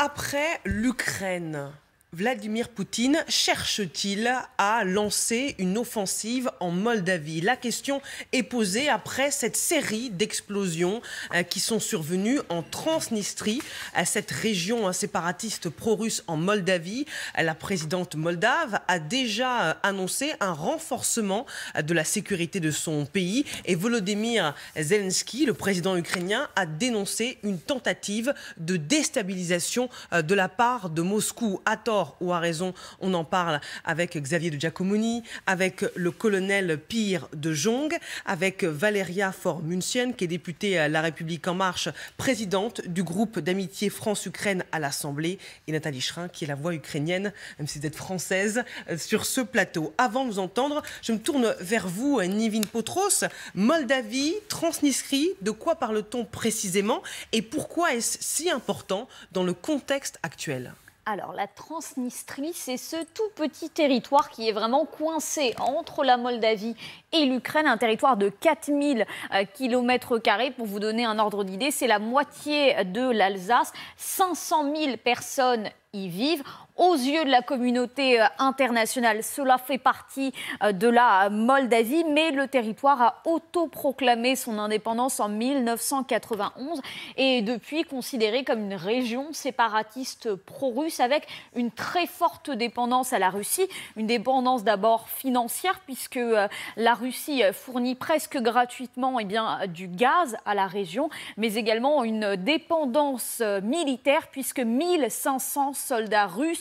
Après l'Ukraine, Vladimir Poutine cherche-t-il à lancer une offensive en Moldavie? La question est posée après cette série d'explosions qui sont survenues en Transnistrie, cette région séparatiste pro-russe en Moldavie. La présidente moldave a déjà annoncé un renforcement de la sécurité de son pays et Volodymyr Zelensky, le président ukrainien, a dénoncé une tentative de déstabilisation de la part de Moscou. À tort ou à raison, on en parle avec Xavier de Giacomoni, avec le colonel Pierre de Jong, avec Valéria Faure-Munchen, qui est députée à La République En Marche, présidente du groupe d'amitié France-Ukraine à l'Assemblée, et Nathalie Schrin, qui est la voix ukrainienne, même si vous êtes française, sur ce plateau. Avant de vous entendre, je me tourne vers vous, Nivine Potros. Moldavie, Transnistrie, de quoi parle-t-on précisément et pourquoi est-ce si important dans le contexte actuel ? Alors, la Transnistrie, c'est ce tout petit territoire qui est vraiment coincé entre la Moldavie et l'Ukraine, un territoire de 4000 km². Pour vous donner un ordre d'idée, c'est la moitié de l'Alsace. 500 000 personnes y vivent. Aux yeux de la communauté internationale, cela fait partie de la Moldavie, mais le territoire a autoproclamé son indépendance en 1991 et est depuis considéré comme une région séparatiste pro-russe avec une très forte dépendance à la Russie. Une dépendance d'abord financière puisque la Russie fournit presque gratuitement du gaz à la région, mais également une dépendance militaire puisque 1500 soldats russes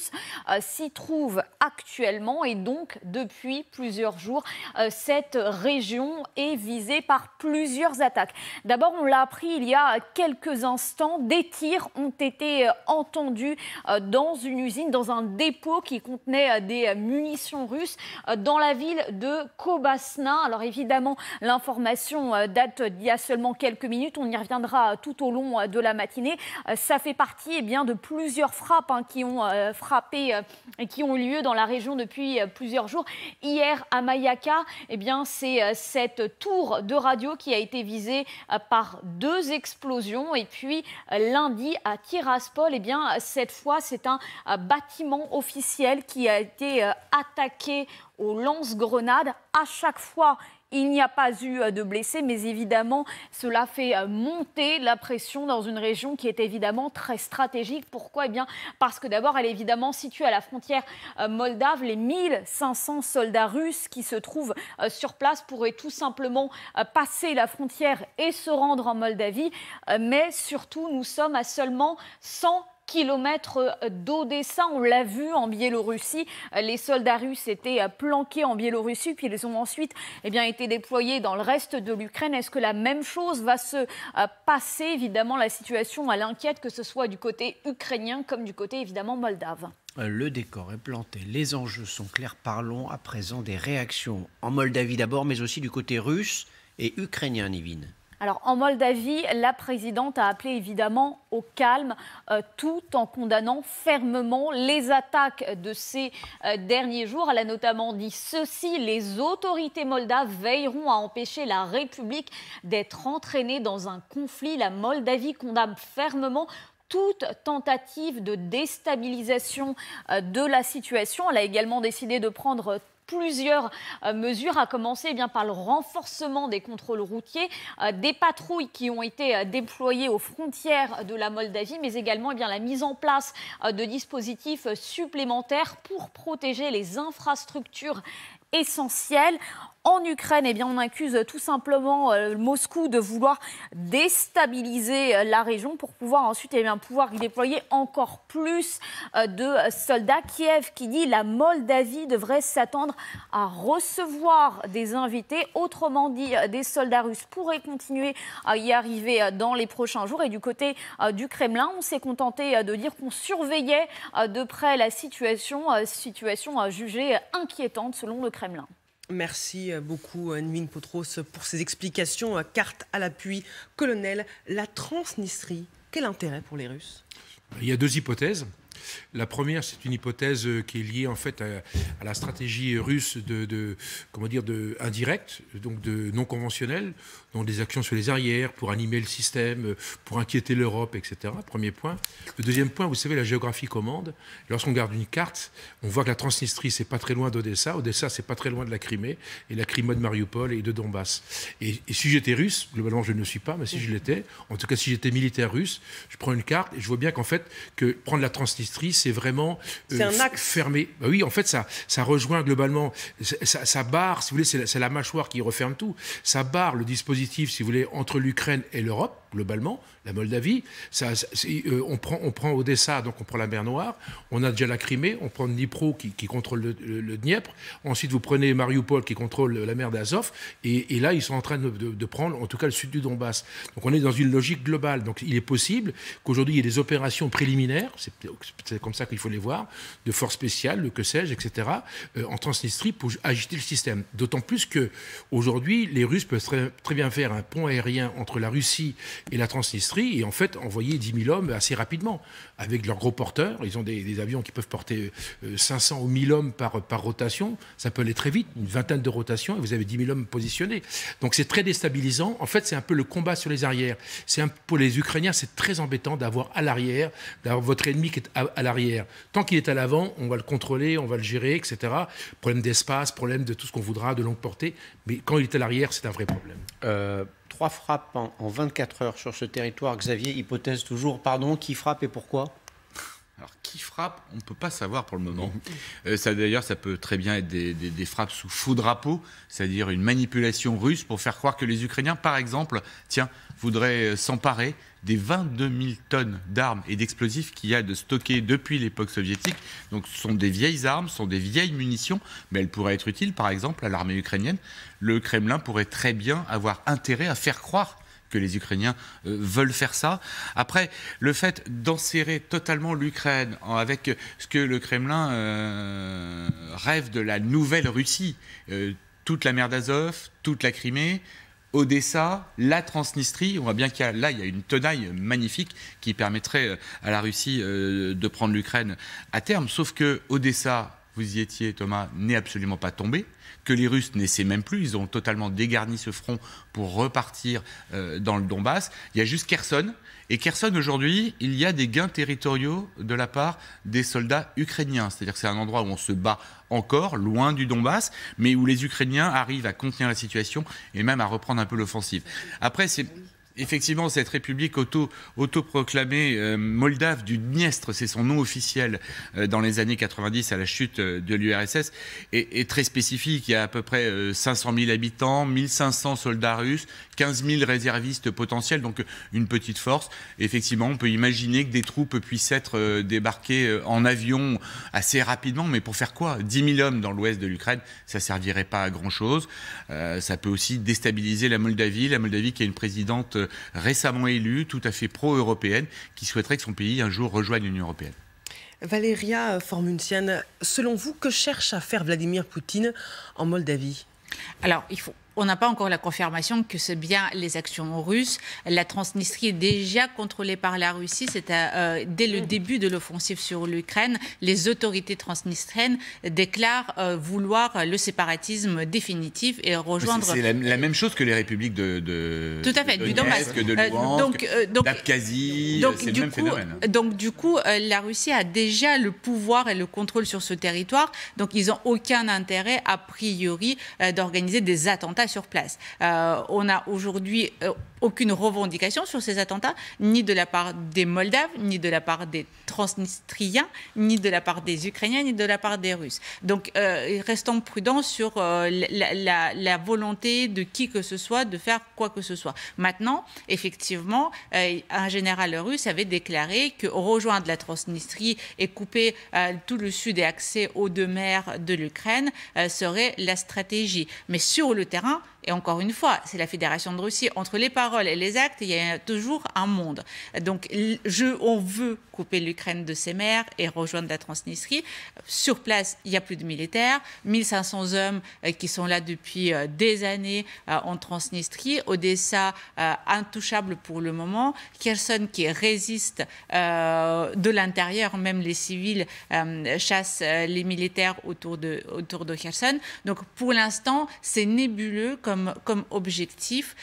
s'y trouvent actuellement et donc depuis plusieurs jours, cette région est visée par plusieurs attaques. D'abord, on l'a appris il y a quelques instants, des tirs ont été entendus dans une usine, dans un dépôt qui contenait des munitions russes dans la ville de Kobasna. Alors évidemment, l'information date d'il y a seulement quelques minutes, on y reviendra tout au long de la matinée. Ça fait partie de plusieurs frappes qui ont frappé et qui ont eu lieu dans la région depuis plusieurs jours. Hier, à Mayaka, c'est cette tour de radio qui a été visée par 2 explosions. Et puis, lundi, à Tiraspol, cette fois, c'est un bâtiment officiel qui a été attaqué au lance-grenades. À chaque fois, il n'y a pas eu de blessés, mais évidemment, cela fait monter la pression dans une région qui est évidemment très stratégique. Pourquoi ? Parce que d'abord, elle est évidemment située à la frontière moldave. Les 1500 soldats russes qui se trouvent sur place pourraient tout simplement passer la frontière et se rendre en Moldavie. Mais surtout, nous sommes à seulement 100 kilomètres d'Odessa, on l'a vu en Biélorussie. Les soldats russes étaient planqués en Biélorussie, puis ils ont ensuite été déployés dans le reste de l'Ukraine. Est-ce que la même chose va se passer ? Évidemment, la situation elle inquiète, que ce soit du côté ukrainien comme du côté évidemment moldave. Le décor est planté, les enjeux sont clairs. Parlons à présent des réactions en Moldavie d'abord, mais aussi du côté russe et ukrainien, Nivine. Alors, en Moldavie, la présidente a appelé évidemment au calme, tout en condamnant fermement les attaques de ces derniers jours. Elle a notamment dit ceci: les autorités moldaves veilleront à empêcher la République d'être entraînée dans un conflit. La Moldavie condamne fermement toute tentative de déstabilisation de la situation. Elle a également décidé de prendre plusieurs mesures, à commencer par le renforcement des contrôles routiers, des patrouilles qui ont été déployées aux frontières de la Moldavie, mais également la mise en place de dispositifs supplémentaires pour protéger les infrastructures essentielles. En Ukraine, on accuse tout simplement Moscou de vouloir déstabiliser la région pour pouvoir ensuite pouvoir y déployer encore plus de soldats. Kiev qui dit la Moldavie devrait s'attendre à recevoir des invités. Autrement dit, des soldats russes pourraient continuer à y arriver dans les prochains jours. Et du côté du Kremlin, on s'est contenté de dire qu'on surveillait de près la situation jugée inquiétante selon le Kremlin. Merci beaucoup, Nivine Potros, pour ces explications. Carte à l'appui, colonel, la Transnistrie, quel intérêt pour les Russes ? Il y a 2 hypothèses. La première, c'est une hypothèse qui est liée en fait à la stratégie russe indirecte, donc de non conventionnelle, donc des actions sur les arrières pour animer le système, pour inquiéter l'Europe, etc. Premier point. Le deuxième point, vous savez, la géographie commande. Lorsqu'on regarde une carte, on voit que la Transnistrie, c'est pas très loin d'Odessa. Odessa, c'est pas très loin de la Crimée, et la Crimée de Mariupol et de Donbass. Et si j'étais russe, globalement je ne le suis pas, mais si je l'étais, en tout cas si j'étais militaire russe, je prends une carte et je vois bien qu'en fait, que prendre la Transnistrie, c'est vraiment c'est un axe fermé. Bah oui, en fait, ça rejoint globalement, ça barre, si vous voulez, c'est la mâchoire qui referme tout. Ça barre le dispositif, si vous voulez, entre l'Ukraine et l'Europe, globalement, la Moldavie. On prend Odessa, donc on prend la mer Noire. On a déjà la Crimée, on prend Dnipro qui contrôle le Dniepr. Ensuite, vous prenez Mariupol qui contrôle la mer d'Azov. Et là, ils sont en train de prendre, en tout cas, le sud du Donbass. Donc on est dans une logique globale. Donc il est possible qu'aujourd'hui, il y ait des opérations préliminaires, c'est comme ça qu'il faut les voir, de forces spéciales, que sais-je, etc., en Transnistrie pour agiter le système. D'autant plus qu'aujourd'hui, les Russes peuvent très bien faire un pont aérien entre la Russie et la Transnistrie et en fait envoyer 10 000 hommes assez rapidement avec leurs gros porteurs. Ils ont des avions qui peuvent porter 500 ou 1000 hommes par rotation. Ça peut aller très vite, une vingtaine de rotations et vous avez 10 000 hommes positionnés. Donc c'est très déstabilisant. En fait, c'est un peu le combat sur les arrières. Pour les Ukrainiens, c'est très embêtant d'avoir à l'arrière, d'avoir votre ennemi qui est à l'arrière. Tant qu'il est à l'avant, on va le contrôler, on va le gérer, etc. Problème d'espace, problème de tout ce qu'on voudra, de longue portée. Mais quand il est à l'arrière, c'est un vrai problème. 3 frappes en 24 heures sur ce territoire. Xavier, hypothèse toujours, pardon, qui frappe et pourquoi ? Alors, qui frappe, on ne peut pas savoir pour le moment. D'ailleurs, ça peut très bien être des frappes sous faux drapeau, c'est-à-dire une manipulation russe pour faire croire que les Ukrainiens, par exemple, voudraient s'emparer des 22 000 tonnes d'armes et d'explosifs qu'il y a de stockés depuis l'époque soviétique. Donc ce sont des vieilles armes, ce sont des vieilles munitions, mais elles pourraient être utiles, par exemple, à l'armée ukrainienne. Le Kremlin pourrait très bien avoir intérêt à faire croire que les Ukrainiens veulent faire ça. Après, le fait d'enserrer totalement l'Ukraine avec ce que le Kremlin rêve de la nouvelle Russie, toute la mer d'Azov, toute la Crimée, Odessa, la Transnistrie, on voit bien qu'il y a une tenaille magnifique qui permettrait à la Russie de prendre l'Ukraine à terme. Sauf que Odessa, vous y étiez Thomas, n'est absolument pas tombé, que les Russes n'essaient même plus, ils ont totalement dégarni ce front pour repartir dans le Donbass. Il y a juste Kherson. Et Kherson, aujourd'hui, il y a des gains territoriaux de la part des soldats ukrainiens. C'est-à-dire que c'est un endroit où on se bat encore, loin du Donbass, mais où les Ukrainiens arrivent à contenir la situation et même à reprendre un peu l'offensive. Après, c'est effectivement cette république autoproclamée moldave du Dniestre, c'est son nom officiel dans les années 90 à la chute de l'URSS, est très spécifique. Il y a à peu près 500 000 habitants, 1500 soldats russes, 15 000 réservistes potentiels, donc une petite force. Effectivement, on peut imaginer que des troupes puissent être débarquées en avion assez rapidement, mais pour faire quoi ? 10 000 hommes dans l'ouest de l'Ukraine, ça ne servirait pas à grand-chose. Ça peut aussi déstabiliser la Moldavie qui a une présidente récemment élue, tout à fait pro-européenne, qui souhaiterait que son pays un jour rejoigne l'Union européenne. Valéria Formuntian, selon vous, que cherche à faire Vladimir Poutine en Moldavie ? Alors, on n'a pas encore la confirmation que c'est bien les actions russes. La Transnistrie est déjà contrôlée par la Russie. Dès le début de l'offensive sur l'Ukraine, les autorités transnistriennes déclarent vouloir le séparatisme définitif et rejoindre... C'est la même chose que les républiques tout à fait, du Donbass, de Luhansk, d'Abkhazie, c'est le même phénomène. Donc du coup, la Russie a déjà le pouvoir et le contrôle sur ce territoire. Donc ils n'ont aucun intérêt, a priori, d'organiser des attentats sur place. On n'a aujourd'hui aucune revendication sur ces attentats, ni de la part des Moldaves, ni de la part des Transnistriens, ni de la part des Ukrainiens, ni de la part des Russes. Donc, restons prudents sur la volonté de qui que ce soit de faire quoi que ce soit. Maintenant, effectivement, un général russe avait déclaré que rejoindre la Transnistrie et couper tout le sud et accès aux deux mers de l'Ukraine serait la stratégie. Mais sur le terrain, Et encore une fois, c'est la Fédération de Russie. Entre les paroles et les actes, il y a toujours un monde. Donc, on veut couper l'Ukraine de ses mers et rejoindre la Transnistrie. Sur place, il n'y a plus de militaires. 1500 hommes qui sont là depuis des années en Transnistrie. Odessa, intouchable pour le moment. Kherson qui résiste de l'intérieur. Même les civils chassent les militaires autour de Kherson. Donc, pour l'instant, c'est nébuleux comme objectif.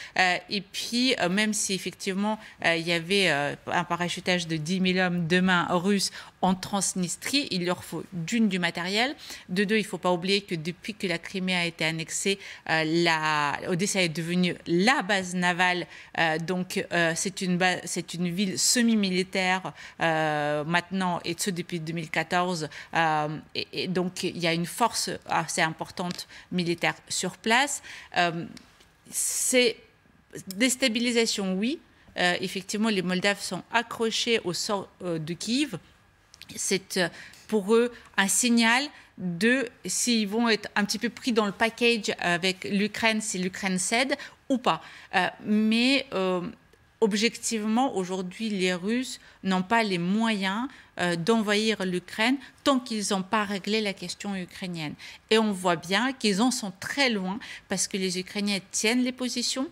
Et puis, même si effectivement, il y avait un parachutage de 10 000 hommes demain russes en Transnistrie, il leur faut d'une, du matériel. De deux, il ne faut pas oublier que depuis que la Crimée a été annexée, Odessa est devenue la base navale. Donc, c'est une ville semi-militaire maintenant, et ce depuis 2014. Et donc, il y a une force assez importante militaire sur place. C'est déstabilisation, oui. Effectivement, les Moldaves sont accrochés au sort de Kiev. C'est pour eux un signal de s'ils vont être un petit peu pris dans le package avec l'Ukraine, si l'Ukraine cède ou pas. Mais objectivement, aujourd'hui, les Russes n'ont pas les moyens d'envahir l'Ukraine tant qu'ils n'ont pas réglé la question ukrainienne. Et on voit bien qu'ils en sont très loin parce que les Ukrainiens tiennent les positions,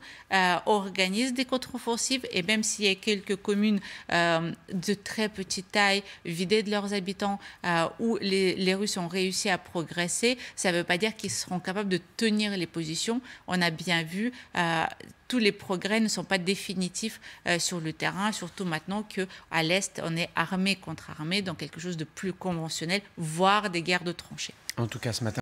organisent des contre-offensives, et même s'il y a quelques communes de très petite taille, vidées de leurs habitants, où les Russes ont réussi à progresser, ça ne veut pas dire qu'ils seront capables de tenir les positions. On a bien vu, tous les progrès ne sont pas définitifs sur le terrain, surtout maintenant qu'à l'Est, on est armé contre armé dans quelque chose de plus conventionnel, voire des guerres de tranchées. En tout cas, ce matin,